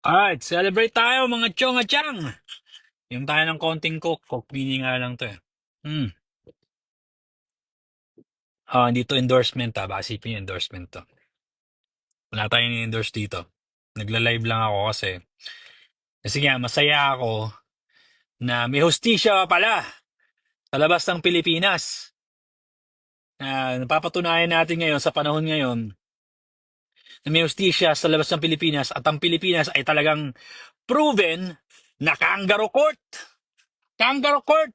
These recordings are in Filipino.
Alright, celebrate tayo mga chong at chang. Yung tayo ng konting coke. Coke mini nga lang to eh. Hmm. Hindi to endorsement Baka isipin yung endorsement to. Wala tayong ni-endorse dito. Nagla-live lang ako kasi. Kasi nga, masaya ako na may hostisya pala sa labas ng Pilipinas. Napapatunayan natin ngayon sa panahon ngayon na may hostisya sa labas ng Pilipinas at ang Pilipinas ay talagang proven na kangaroo court. Kangaroo court.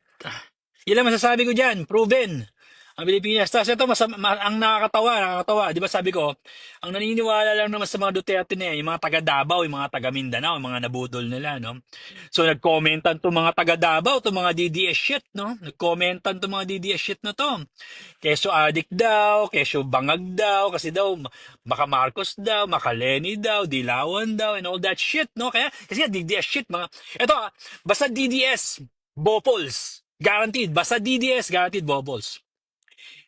Yan lang masasabi ko dyan. Proven. Ang Pilipinas. Tapos ito, ang nakakatawa. Di ba sabi ko, ang naniniwala lang naman sa mga Duterte na yan, yung mga taga Davao, yung mga taga Mindanao, yung mga nabudol nila, no? So, nagkomentan to mga taga Davao, to mga DDS shit, no? Nagkomentan to mga DDS shit na to. Keso adik daw, keso bangag daw, kasi daw, maka Marcos daw, maka Lenny daw, Dilawan daw, and all that shit, no? Kasi DDS shit, ito basta DDS, Bopols. Guaranteed. Basta DDS, guaranteed Bobols.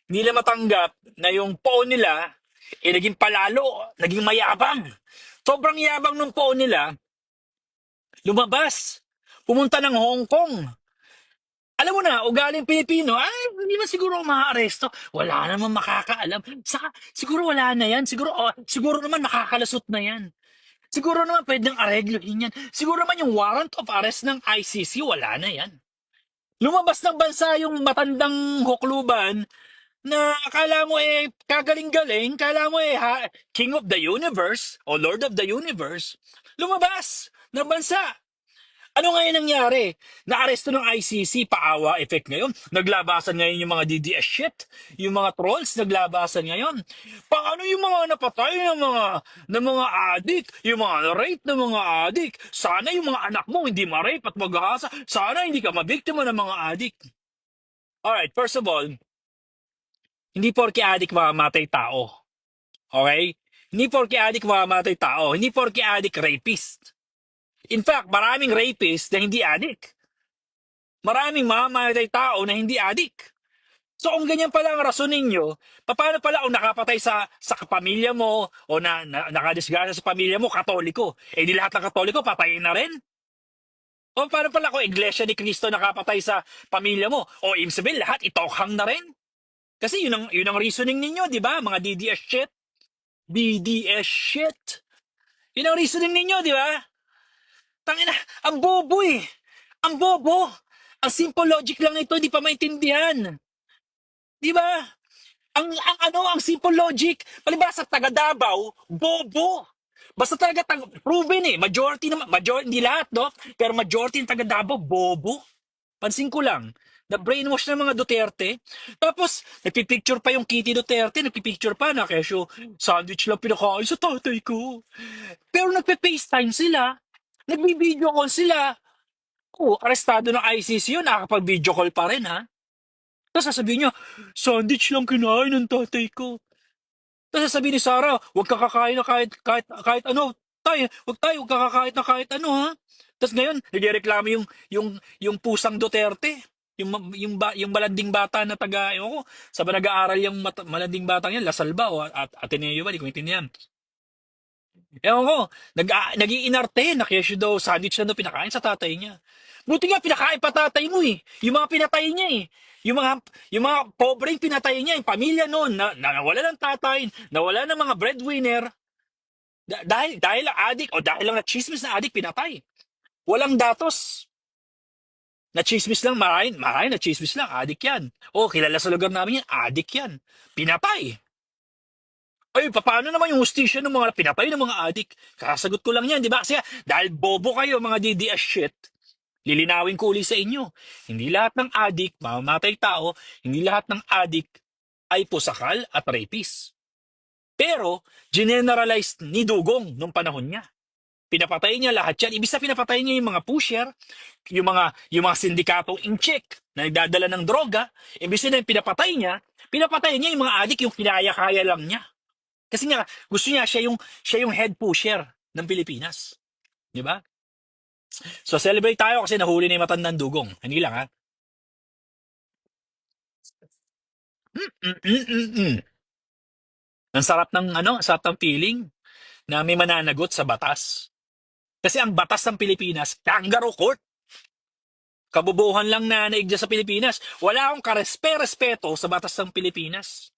Hindi nila matanggap na yung phone nila naging palalo, naging mayabang. Sobrang yabang ng phone nila, lumabas. Pumunta ng Hong Kong. Alam mo na, ugaling Pilipino, ay, hindi man siguro maaresto. Wala naman makakaalam. Saka, siguro wala na yan. Siguro naman makakalasot na yan. Siguro naman pwedeng areglohin yan. Siguro naman yung warrant of arrest ng ICC, wala na yan. Lumabas ng bansa yung matandang hukluban na akala mo kagaling-galing, akala mo King of the Universe o Lord of the Universe. Lumabas ng bansa. Ano ngayon nangyari? Naaresto ng ICC, paawa effect ngayon. Naglabasan ngayon yung mga DDS shit, yung mga trolls naglabasan ngayon. Paano yung mga napatay ng mga adik, yung mga rape ng mga adik? Sana yung mga anak mo hindi ma-rape at mag-ahasa. Sana hindi ka mabiktima ng mga adik. Alright, first of all, hindi porke adik mamamatay tao. Okay? Hindi porke adik mamamatay tao. Hindi porke adik rapist. In fact, maraming rapist na hindi adik. Maraming mamamatay tao na hindi adik. So kung ganyan pala ang rason ninyo, paano pala kung nakapatay sa pamilya mo o nakadisgrasya sa pamilya mo, katoliko? Di lahat ng katoliko patayin na rin? O paano pala kung Iglesia ni Cristo nakapatay sa pamilya mo? O ibig sabihin lahat itokhang na rin? Kasi yun ang reasoning ninyo, di ba? Mga DDS shit. BDS shit. Yun ang reasoning ninyo, di ba? Tangina, ang bobo eh. Ang bobo. Ang simple logic lang nito, di pa maintindihan. Di ba? Ang simple logic, palibhasa sa taga Davao, bobo. Basta talaga proven majority, hindi lahat, no? Pero majority ng taga Davao, bobo. Pansin ko lang, na brainwash ng mga Duterte. Tapos, nagpipicture pa yung Kitty Duterte, nagpipicture pa na kesyo, sandwich lang pinakain sa tatay ko. Pero nagpe-FaceTime sila, nagbi-video call sila. Arestado ng ICC yun, nakakapag-video call pa rin, ha? Tapos sasabihin niya, sandwich lang kinain ng tatay ko. Tapos sasabihin ni Sarah, huwag ka kakain na kahit ano. Huwag ka kakain na kahit ano, ha? Tapos ngayon, nagreklamo yung pusang Duterte. Yung malanding bata na ewan ko, sa ba nag-aaral yung malanding batang yan, Lasal ba o at Ateneo ba, di ko maintindihan. Ewan ko, nag-iinarte, na kesyo daw, sandwich na daw pinakain sa tatay niya. Buti nga, pinakain pa tatay mo eh. Yung mga pinatay niya eh. Yung mga, yung mga pobreng pinatay niya, yung pamilya noon, na nawala ng tatay, nawala ng mga breadwinner, dahil lang adik, o dahil lang na chismis na adik, pinatay. Walang datos. Na chismis lang, marahin na chismis lang, adik yan. Kilala sa lugar namin yan, adik yan. Pinatay. Ay, paano naman yung hustisya ng mga pinatay ng mga adik? Kasagot ko lang yan, di ba? Kasi dahil bobo kayo, mga DDS shit, lilinawin ko uli sa inyo. Hindi lahat ng adik, mamamatay tao, hindi lahat ng adik ay pusakal at rapist. Pero, generalized ni Dugong nung panahon niya. Pinapatay niya lahat yan. Ibig sa pinapatay niya yung mga pusher, yung mga sindikatong in-check na nagdadala ng droga. Ibig sabihin pinapatay niya yung mga adik, yung kinaya-kaya lang niya. Kasi nga, gusto niya siya yung head pusher ng Pilipinas. Di ba? So, celebrate tayo kasi nahuli na yung matandang dugong. Hindi lang, ha? Mm-mm-mm-mm. Ang sarap ng feeling na may mananagot sa batas. Kasi ang batas ng Pilipinas, kangaroo court. Kabubuhan lang na naigdya sa Pilipinas. Wala akong karespe-respeto sa batas ng Pilipinas.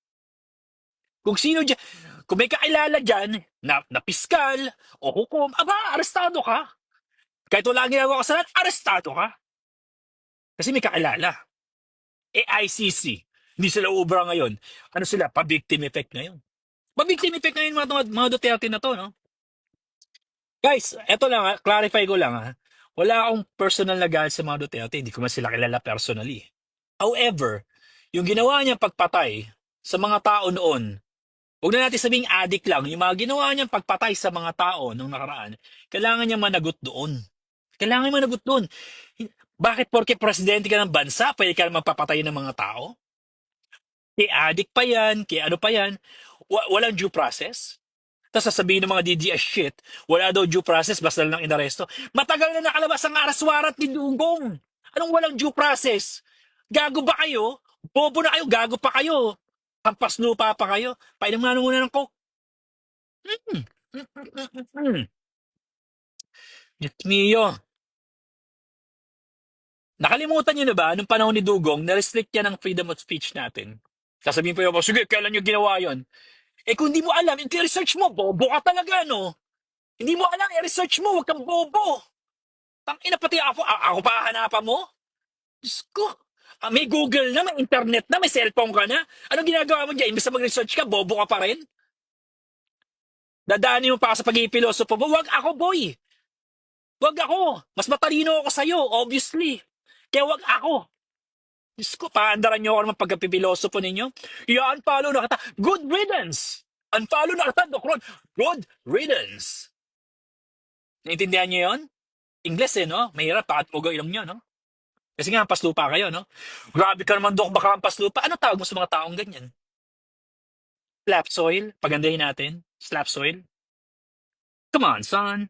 Kung sino dyan, kung may kakilala dyan na piskal o hukom, aba, arestado ka. Kahit wala ang ginagawa kasalanan, arestado ka. Kasi may kakilala. ICC. Hindi sila ubra ngayon. Ano sila? Pa-victim effect ngayon. Pa-victim effect ngayon mga Duterte na to, no? Guys, eto lang ha, clarify ko lang ha. Wala akong personal na galit sa mga Duterte, hindi ko man sila kilala personally. However, yung ginawa niya pagpatay sa mga tao noon, huwag na natin sabing addict lang, yung mga ginawa niyang pagpatay sa mga tao nung nakaraan, kailangan niya managot doon. Kailangan niya managot doon. Bakit porke presidente ka ng bansa, pwede ka magpapatay ng mga tao? Kay addict pa yan, kay ano pa yan, walang due process. Tapos sasabihin ng mga DDS shit, wala daw due process, basta lang inaresto. Matagal na nakalabas ang arrest warrant ni Dugong. Anong walang due process? Gago ba kayo? Bobo na kayo, gago pa kayo. Hampas lupa pa kayo. Painom nga muna ng coke. Mm. Mm. Diyos mio. Nakalimutan niyo na ba, nung panahon ni Dugong, na-restrict yan ang freedom of speech natin. Sasabihin pa yun, sige, kailan nyo ginawa yon? Eh kung di mo alam, i-research mo, bobo ka talaga, no? Hindi mo alam, i-research mo, wag kang bobo. Tangina pati ako pa hahanapan mo? Diyos ko. May Google na, may internet na, may cellphone ka na. Anong ginagawa mo dyan? Imbes na mag-research ka, bobo ka pa rin? Dadaanin mo pa sa pag-iipilosopo mo. Wag ako, boy. Wag ako. Mas matalino ako sa'yo, obviously. Kaya wag ako. Diyos ko, paandaran niyo ako naman pagkapipilosopo ninyo. I-unfollow na kita. Good riddance. Unfollow na kita, Doc Ron. Good riddance. Naintindihan niyo yon? English eh, no? Mahirap, pakat mo ilong niyo, no? Kasi nga, hampas lupa kayo, no? Grabe ka naman, Dok, baka hampas lupa. Ano tawag mo sa mga taong ganyan? Slap soil? Pagandahin natin? Slap soil? Come on, son.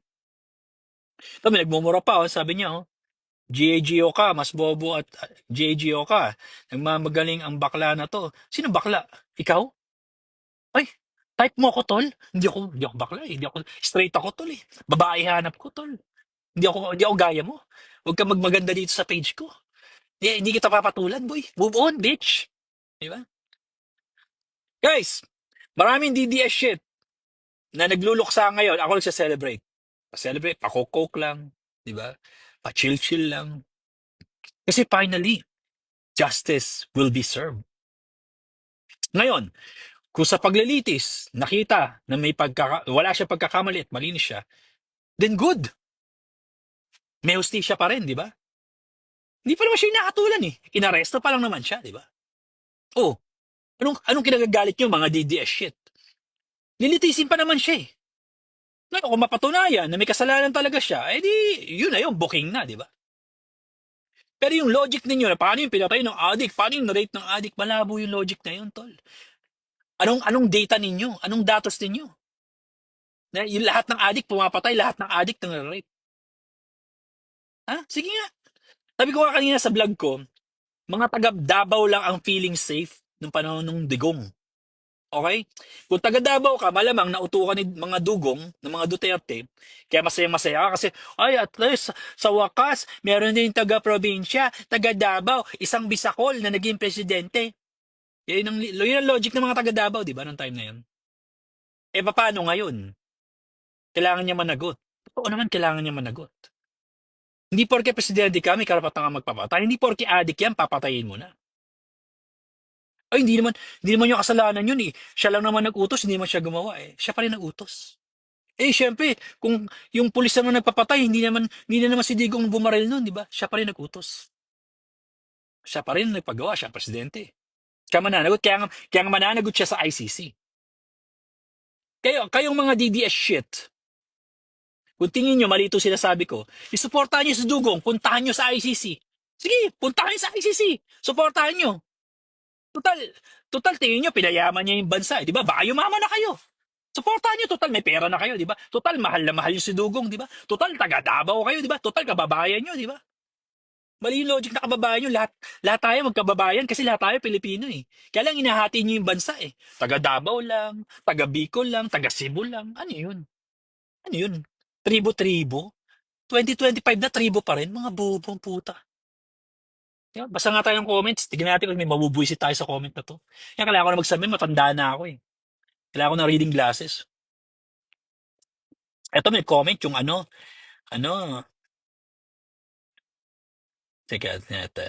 Ito, may nagmumura pa, oh. Sabi niya, oh. GAGO ka, mas bobo at GAGO ka. Nagmamagaling ang bakla na to. Sino bakla? Ikaw? Ay, type mo ko, tol. Hindi ako bakla, eh. Hindi ako, straight ako, tol, eh. Babae hanap ko, tol. Hindi ako gaya mo. Huwag ka magmaganda dito sa page ko. Hindi kita papatulan, boy. Move on, bitch. Di ba? Guys, maraming DDS shit na nagluluksa ngayon. Ako nagsa-celebrate. Pa-celebrate, pa-coke lang. Di ba? Pa-chill-chill lang. Kasi finally, justice will be served. Ngayon, kung sa paglilitis, nakita na wala siya pagkakamali at malinis siya, then good. May hustisya pa rin, di ba? Hindi pa naman siya nakatulan eh. Inaresto pa lang naman siya, di ba? Oh, anong kinagagalit nyo mga DDS shit? Lilitisin pa naman siya eh. Ngayon, kung mapatunayan na may kasalanan talaga siya, eh di, yun na yun, booking na, di ba? Pero yung logic ninyo na paano yung pinatay ng addict, paano yung narate ng addict, malabo yung logic na yun, tol. Anong data ninyo? Anong datos ninyo? Na yung lahat ng addict pumapatay, lahat ng addict ng rape. Ha? Sige nga. Sabi ko nga kanina sa vlog ko, mga taga Davao lang ang feeling safe nung panahon ng Digong. Okay? Kung taga Davao ka, malamang nautukan ni mga dugong ng mga Duterte, kaya masaya-masaya ka kasi, ay, at least, sa wakas, meron din taga-probinsya, taga Davao, isang bisakol na naging presidente. Yun ang logic ng mga taga Davao, di ba, nung time na yun? Eh, paano ngayon? Kailangan niya managot. Totoo naman, kailangan niya managot. Hindi porke presidente ka, may karapatan ka magpapatay. Hindi porke adik yan, papatayin mo na. Ay, hindi naman yung kasalanan yun eh. Siya lang naman nag-utos, hindi naman siya gumawa eh. Siya pa rin nag-utos. Eh, syempre, kung yung pulis naman nagpapatay, hindi na naman si Digong bumaril nun, di ba? Siya pa rin nag-utos. Siya pa rin nagpagawa, siya ang presidente. Kaya nga mananagot siya sa ICC. Kayong mga DDS shit, kung tingin nyo, mali ito sinasabi ko, isuportahan nyo sa Dugong, puntahan nyo sa ICC. Sige, puntahan nyo sa ICC. Suportahan nyo. Total, total tingin nyo, pinayaman niya yung bansa. Di ba? Baka yumaman na kayo. Suportahan nyo, total may pera na kayo, di ba? Total mahal na mahal yung si Dugong, di ba? Total taga Davao kayo, di ba? Total kababayan nyo, di ba? Mali yung logic na kababayan nyo. Lahat tayo magkababayan kasi lahat tayo Pilipino eh. Kaya lang inahati nyo yung bansa eh. Taga Davao lang, taga Bicol lang, taga Cebu lang. Ano yun? Ano yun? Tribo-tribo? 2025 na tribo pa rin, mga bobong puta. Yan, basa nga tayo ng comments. Tignan natin kung may mabubuisit tayo sa comment na to. Yan, kailangan ko na magsabi, matanda na ako eh. Kailangan ko ng reading glasses. Eto may comment yung ano, teka, eto.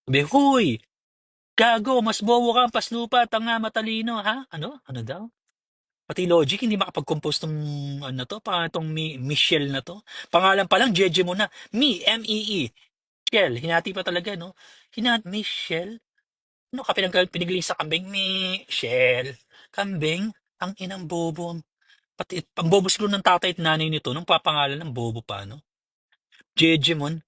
Sabi, huy, gago, mas bobo ka, paslupa, tanga, matalino, ha? Ano? Ano daw? Pati logic, hindi makapag-compose tong ano to, pa tong Michelle na to. Pangalan pa lang, Jeje mo na. M-E-E. Michelle, hinati pa talaga, no? Michelle? Ano ka pinagaling sa kambing? Michelle. Kambing? Ang inang bobo. Pati, ang bobo siguro ng tatay at nanay nito, nung papangalan ng bobo pa, no? Jeje mon.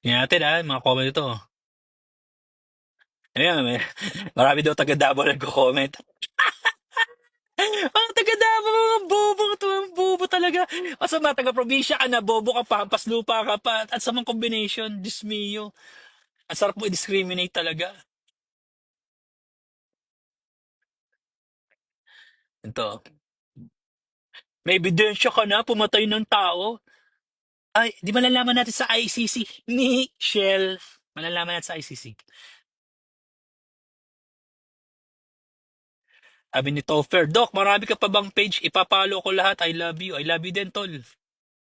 Tingnan natin, ha, mga comment ito. Ayan, marami daw taga Davao nagko-comment. Ang taga Davao, mga bobo to, ang bobo talaga. Masama, taga probinsya ka na, bobo ka pa, paslupa ka pa, at samang combination, dismiyo. Ang sarap mo i-discriminate talaga. Ito, may ebidensya ka na, pumatay ng tao. Ay, di malalaman natin sa ICC. Michelle. Malalaman natin sa ICC. Sabi ni Topher, Doc, marami ka pa bang page? Ipapalo ko lahat. I love you. I love you din, tol.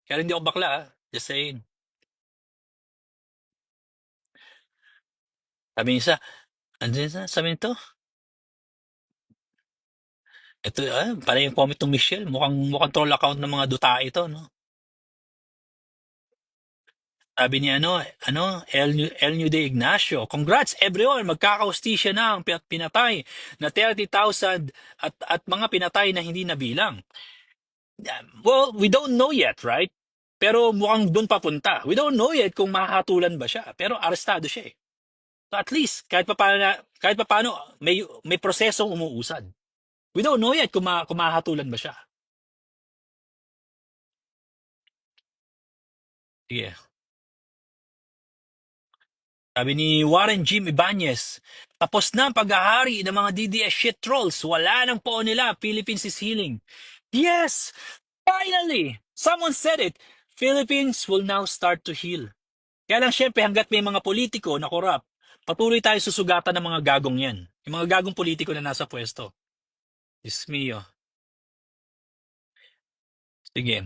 Kaya hindi ako bakla, ah. Just saying. Sabi niya isa, ano yun sabi nito? Ito, parang yung comment ng Michelle. Mukhang troll account ng mga duta ito, no? Sabi ni El De Ignacio. Congrats everyone, magkakahustisya na ang pinatay na 30,000 at mga pinatay na hindi nabilang. Well, we don't know yet, right? Pero mukhang doon papunta. We don't know yet kung mahatulan ba siya. Pero arestado siya eh. So at least, kahit pa paano, may prosesong umuusad. We don't know yet kung mahatulan ba siya. Sige. Sabi ni Warren Jim Ibanez, tapos na ang paghahari ng mga DDS shit trolls. Wala nang poon nila. Philippines is healing. Yes! Finally! Someone said it. Philippines will now start to heal. Kaya lang syempre hanggat may mga politiko na korap, patuloy tayo susugatan ng mga gagong yan. Yung mga gagong politiko na nasa pwesto. Diyos mio. Sige.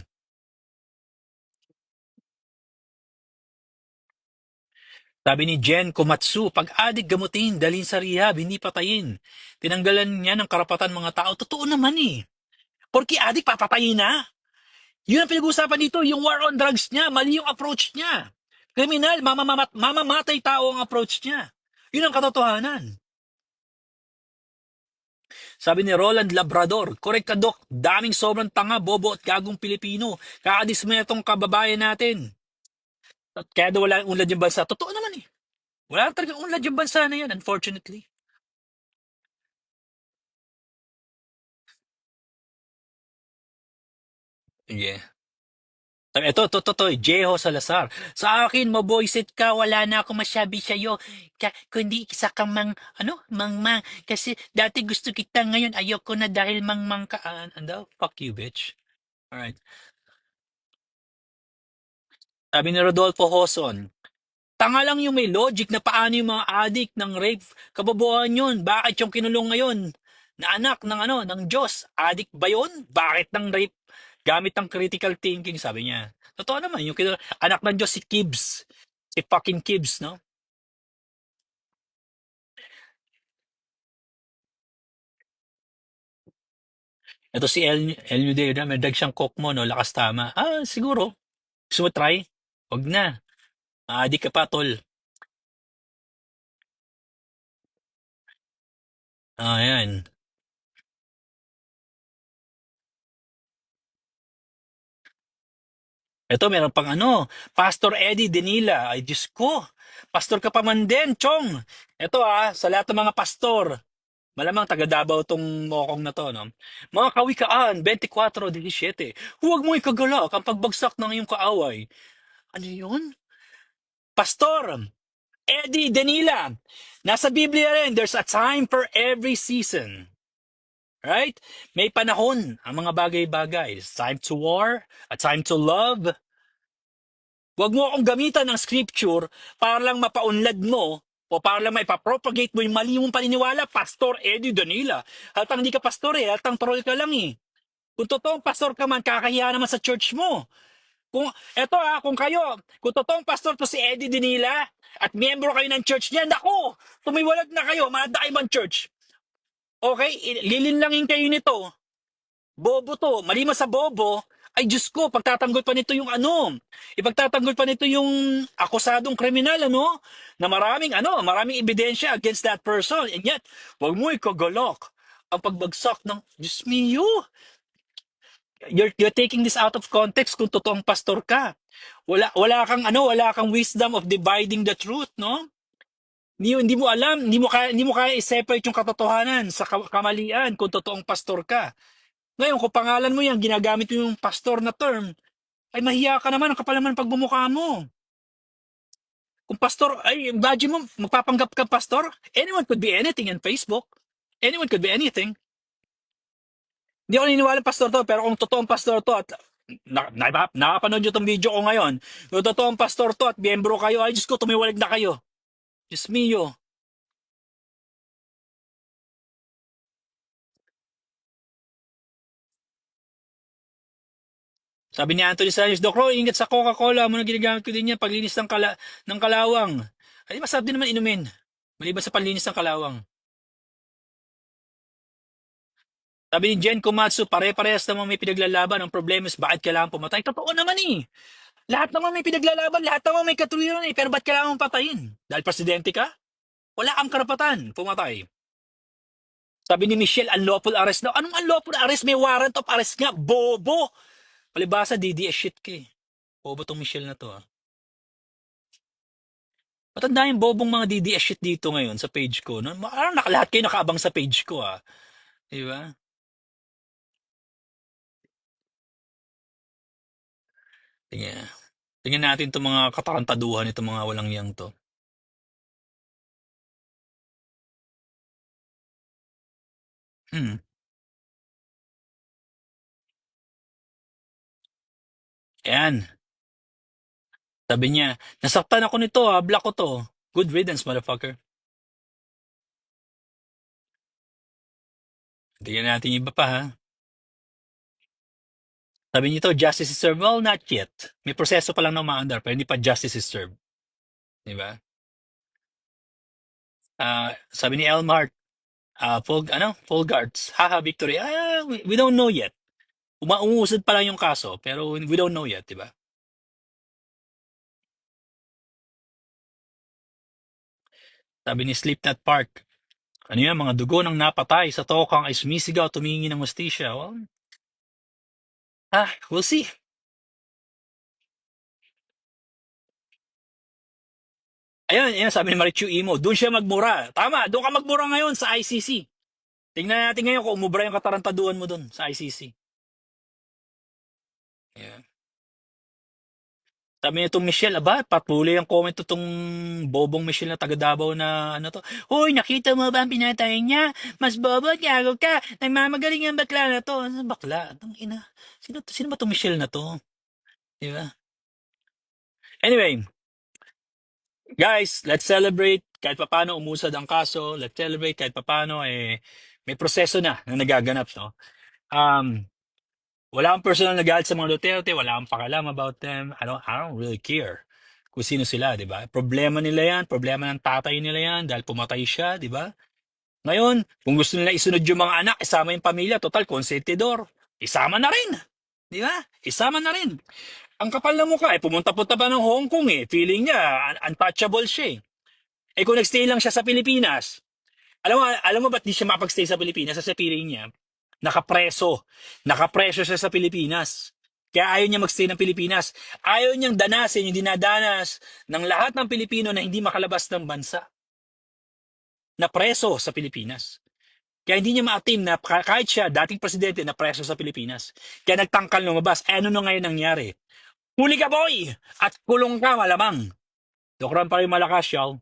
Sabi ni Jen Komatsu, pag-adik gamutin, dalhin sa rehab, hindi patayin. Tinanggalan niya ng karapatan mga tao. Totoo naman eh. Porki adik, papatayin na. Yun ang pinag-uusapan dito, yung war on drugs niya, mali yung approach niya. Kriminal, mamamatay tao ang approach niya. Yun ang katotohanan. Sabi ni Roland Labrador, correct ka Dok, daming sobrang tanga, bobo at gagong Pilipino. Kakadismaya itong kababayan natin. At kaya daw wala unlad yung bansa. Totoo naman eh. Wala talagang unlad yung bansa na yan, unfortunately. Yeah. Sabi, ito, Jeho Salazar. Sa akin, maboyset ka, wala na ako masabi sa'yo. Kundi isa kang mangmang. Kasi dati gusto kita, ngayon ayoko na dahil mangmang ka. Ano? Fuck you, bitch. Alright. Sabi ni Rodolfo Hoson, tanga lang yung may logic na paano yung mga addict ng rape. Kababuhan yun. Bakit yung kinulong ngayon na anak ng Diyos? Addict ba yun? Bakit ng rape? Gamit ng critical thinking, sabi niya. Totoo naman, yung anak ng Diyos si Kibbs. Si fucking Kibbs, no? Ito si El Nudera, may dag siyang coke mo, no? Lakas tama. Siguro. Gusto mo try? Wag na. Addict ka pa, tol. Ayan. Ito, meron pang Pastor Eddie Denila. Ay, Diyos ko. Pastor ka pa man din, Chong. Ito sa lahat ng mga pastor. Malamang taga Davao tong mokong na to, no? Mga kawikaan, 24:17. Huwag mo ikagalak ang pagbagsak ng iyong kaaway. Ano yun? Pastor Eddie Denila. Nasa Biblia rin, there's a time for every season. Right? May panahon ang mga bagay-bagay. It's time to war, a time to love. Huwag mo akong gamitan ng scripture para lang mapaunlad mo o para lang maipapropagate mo yung mali mong paniniwala, Pastor Eddie Danila. Haltang hindi ka pastor eh, haltang troll ka lang eh. Kung totoong pastor ka man, kakahiya naman sa church mo. Kung totoong pastor to si Eddie Danila at miyembro kayo ng church niya, naku, tumiwalag na kayo, mga ibang church. Okay, lilinlangin kayo nito. Bobo to. Malimas sa bobo, ay Diyos ko, pagtatanggol pa nito yung ipagtatanggol pa nito yung akusadong kriminal, na maraming ebidensya against that person. And yet, wag mo ikagulok ang pagbagsak ng, Diyos mio, you're taking this out of context kung totoong pastor ka. Wala kang wisdom of dividing the truth, no? Hindi mo alam, hindi mo kaya i-separate yung katotohanan sa kamalian kung totoong pastor ka. Ngayon, kung pangalan mo yan, ginagamit mo yung pastor na term, ay mahiya ka naman, ang kapal naman pagbumukha mo. Kung pastor, ay, imagine mo, magpapanggap ka pastor, anyone could be anything in Facebook. Anyone could be anything. Hindi ako naniniwala pastor to, pero kung totoong pastor to, at nakapanood nyo itong video ko ngayon, kung totoong pastor to at miyembro kayo, ay Diyos ko, tumiwalag na kayo. Diyos mio. Sabi ni Anthony Sanchez, Doc Roy, ingat sa Coca-Cola, muna ginagamit ko din yan, paglinis ng kalawang. Ay, masarap din naman inumin. Maliban sa panlinis ng kalawang. Sabi ni Jen Komatsu, pare-parehas naman may pinaglalaban. Ang problema is bakit kailangan pumatay? Totoo naman eh. Lahat naman may pinaglalaban, lahat naman may katuwiran eh. Pero ba't kailangan patayin? Dahil presidente ka? Wala kang karapatan pumatay. Sabi ni Michelle, unlawful arrest daw. Anong unlawful arrest? May warrant of arrest nga. Bobo! Palibasa, DDS shit ka eh. Bobo tong Michelle na to ah. Matanda yung bobong mga DDS shit dito ngayon sa page ko. No? Lahat kayo nakaabang sa page ko ah. Di ba? Tingnan. Tingnan natin itong mga katarantaduhan itong mga walang yang to. Hmm. Ayan. Sabi niya, nasaktan ako nito ha, block ko to. Good riddance, motherfucker. Tingnan natin yung iba pa ha. Sabi nito, justice is served. Well, not yet. May proseso pa lang na umaandar, pero hindi pa justice is served. Di ba? Sabi ni Elmart, full guards. Haha, victory. We don't know yet. Umuusad pa lang yung kaso, pero we don't know yet, di ba? Sabi ni Sleepnut Park, ano yan, mga dugo ng napatay sa tokang ay sumisigaw, tumingi ng hustisya. Well, we'll see. Ayan, sabi ni Marichu Imo, doon siya magmura. Tama, doon ka magmura ngayon sa ICC. Tingnan natin ngayon kung umubra yung katarantaduhan mo doon sa ICC. Yeah. Sabi nito Michelle, aba, patuloy ang comment itong bobong Michelle na taga Davao na ano to. Hoy, nakita mo ba ang pinatay niya? Mas bobo at gago ka. Nagmamagaling ang bakla na to. Ano bakla? Ang ina. Sino ba itong Michelle na to? Di ba? Anyway, guys, let's celebrate. Kahit papano umusad ang kaso. Let's celebrate kahit papano may proseso na nagaganap. No? Wala akong personal na galit sa mga Duterte. Wala akong pakalam about them. I don't really care kung sino sila, di ba? Problema nila yan. Problema ng tatay nila yan dahil pumatay siya, di ba? Ngayon, kung gusto nila isunod yung mga anak, isama yung pamilya, total, konsentidor. Isama na rin. Di ba? Isama na rin. Ang kapal na mukha, pumunta-punta pa ng Hong Kong eh. Feeling niya, untouchable siya eh. Kung nagstay lang siya sa Pilipinas, alam mo ba't di siya mapagstay sa Pilipinas? Sa feeling niya, nakapreso. Nakapreso siya sa Pilipinas. Kaya ayaw niya magstay ng Pilipinas. Ayaw niyang danasin yung dinadanas ng lahat ng Pilipino na hindi makalabas ng bansa. Na preso sa Pilipinas. Kaya hindi niya ma-attain na kahit siya, dating presidente, na preso sa Pilipinas. Kaya nagtangkal lumabas. Ano na ngayon nangyari? Huli ka boy! At kulong ka malamang. Dokran pa rin malakas, y'all.